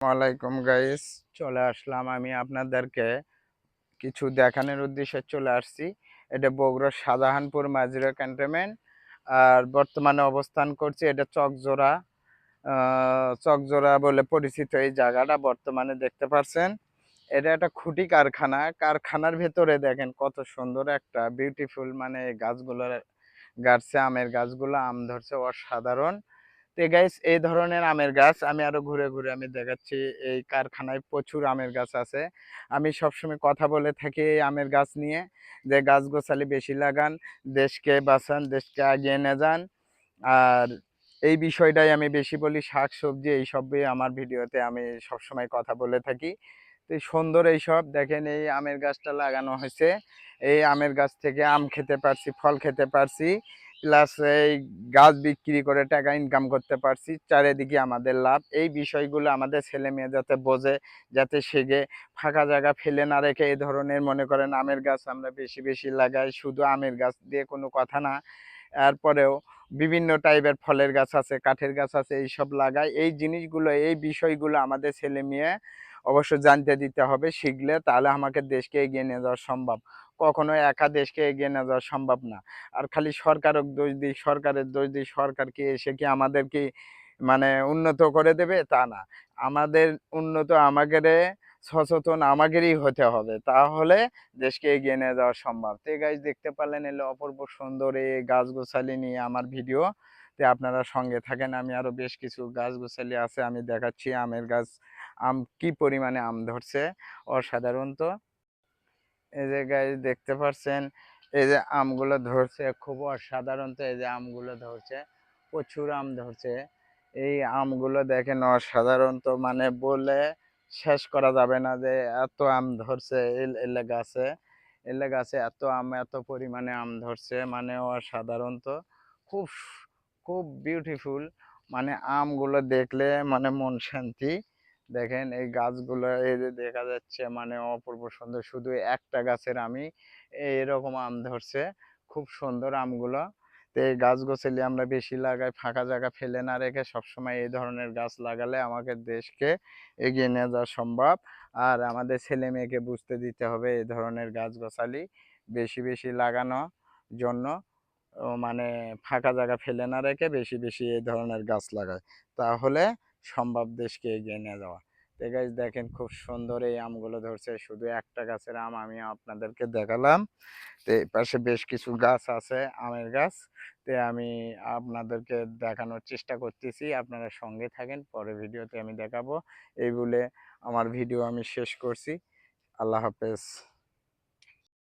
ওয়ালাইকুম গাইস, চলে আসলাম আমি আপনাদেরকে কিছু দেখানোর উদ্দেশ্যে চলে আসছি। এটা বগুড়া শাহজাহানপুর মাঝিরা ক্যান্টনমেন্ট, আর বর্তমানে অবস্থান করছি এটা চকজোড়া। চকজোড়া বলে পরিচিত এই জায়গাটা বর্তমানে দেখতে পাচ্ছেন। এটা একটা খুঁটি কারখানা। কারখানার ভেতরে দেখেন কত সুন্দর একটা বিউটিফুল, মানে এই গাছগুলো গাছছে, আমের গাছগুলো আম ধরছে অসাধারণ। তো গাইস, এই ধরনের আমের গাছ আমি আরো ঘুরে ঘুরে আমি দেখাচ্ছি। এই কারখানায় প্রচুর আমের গাছ আছে। আমি সবসময় কথা বলে থাকি এই আমের গাছ নিয়ে, যে গাছ গোছালি বেশি লাগান, দেশকে বাঁচান, দেশকে এগিয়ে নিয়ে যান। আর এই বিষয়টাই আমি বেশি বলি, শাক সবজি এইসবই আমার ভিডিওতে আমি সবসময় কথা বলে থাকি। তো সুন্দর এইসব দেখেন, এই আমের গাছটা লাগানো হয়েছে। এই আমের গাছ থেকে আম খেতে পারছি, ফল খেতে পারছি, প্লাস এই গাছ বিক্রি করে টাকা ইনকাম করতে পারছি। চারিদিকে আমাদের লাভ। এই বিষয়গুলো আমাদের ছেলে মেয়ে যাতে বোঝে, যাতে শেখে। ফাঁকা জায়গা ফেলে না রেখে এই ধরনের মনে করেন আমের গাছ আমরা বেশি বেশি লাগাই। শুধু আমের গাছ দিয়ে কোনো কথা না, এরপরেও বিভিন্ন টাইপের ফলের গাছ আছে, কাঠের গাছ আছে, এইসব লাগাই। এই জিনিসগুলো, এই বিষয়গুলো আমাদের ছেলে মেয়ে অবশ্যই জানতে দিতে হবে। শিখলে তাহলে আমাকে দেশকে এগিয়ে নিয়ে যাওয়া সম্ভব। কখনো একা দেশকে এগিয়ে নিয়ে যাওয়া সম্ভব না। আর খালি সরকারক দোষ দিই, সরকারের দোষ দিই, সরকার কি এসে কি আমাদের কি মানে উন্নত করে দেবে তা না। আমাদের উন্নত আমাদের সচেতন আমাদেরই হতে হবে, তাহলে দেশকে এগিয়ে নিয়ে যাওয়া সম্ভব। তো গাছ দেখতে পারলেন, এলো অপূর্ব সুন্দর এই গাছ গোছালি নিয়ে আমার ভিডিও। তে আপনারা সঙ্গে থাকেন, আমি আরো বেশ কিছু গাছ গোছালি আছে আমি দেখাচ্ছি। আমের গাছ, আম কি পরিমাণে আম ধরছে অসাধারণ। তো এই যে গাছ দেখতে পাচ্ছেন, এই যে আমগুলো ধরছে খুব অসাধারণ। তো এই যে আমগুলো ধরছে, প্রচুর আম ধরছে। এই আমগুলো দেখেন অসাধারণ, তো মানে বলে শেষ করা যাবে না যে এত আম ধরছে এলে গাছে। এলে গাছে এত আম, এত পরিমাণে আম ধরছে, মানে অসাধারণ। তো খুব খুব বিউটিফুল, মানে আমগুলো দেখলে মানে মন শান্তি। দেখেন এই গাছগুলো, এই যে দেখা যাচ্ছে, মানে অপূর্ব সুন্দর। শুধু একটা গাছের আমি এরকম আম ধরছে, খুব সুন্দর আমগুলো। তো এই গাছ গোছালি আমরা বেশি লাগাই, ফাঁকা জায়গা ফেলে না রেখে সবসময় এই ধরনের গাছ লাগালে আমাদের দেশকে এগিয়ে নিয়ে যাওয়া সম্ভব। আর আমাদের ছেলে মেয়েকে বুঝতে দিতে হবে এই ধরনের গাছ গোছালি বেশি বেশি লাগানো জন্য। মানে ফাঁকা জায়গা ফেলে না রেখে বেশি বেশি এই ধরনের গাছ লাগায়, তাহলে সম্ভব দেশকে এগিয়ে নিয়ে যাওয়া। তো গাছ দেখেন খুব সুন্দর এই আমগুলো ধরছে। শুধু একটা গাছের আম আমি আপনাদেরকে দেখালাম। তো এই পাশে বেশ কিছু গাছ আছে, আমের গাছ। তো আমি আপনাদেরকে দেখানোর চেষ্টা করতেছি, আপনারা সঙ্গে থাকেন, পরে ভিডিওতে আমি দেখাবো। এই বলে আমার ভিডিও আমি শেষ করছি। আল্লাহ হাফেজ।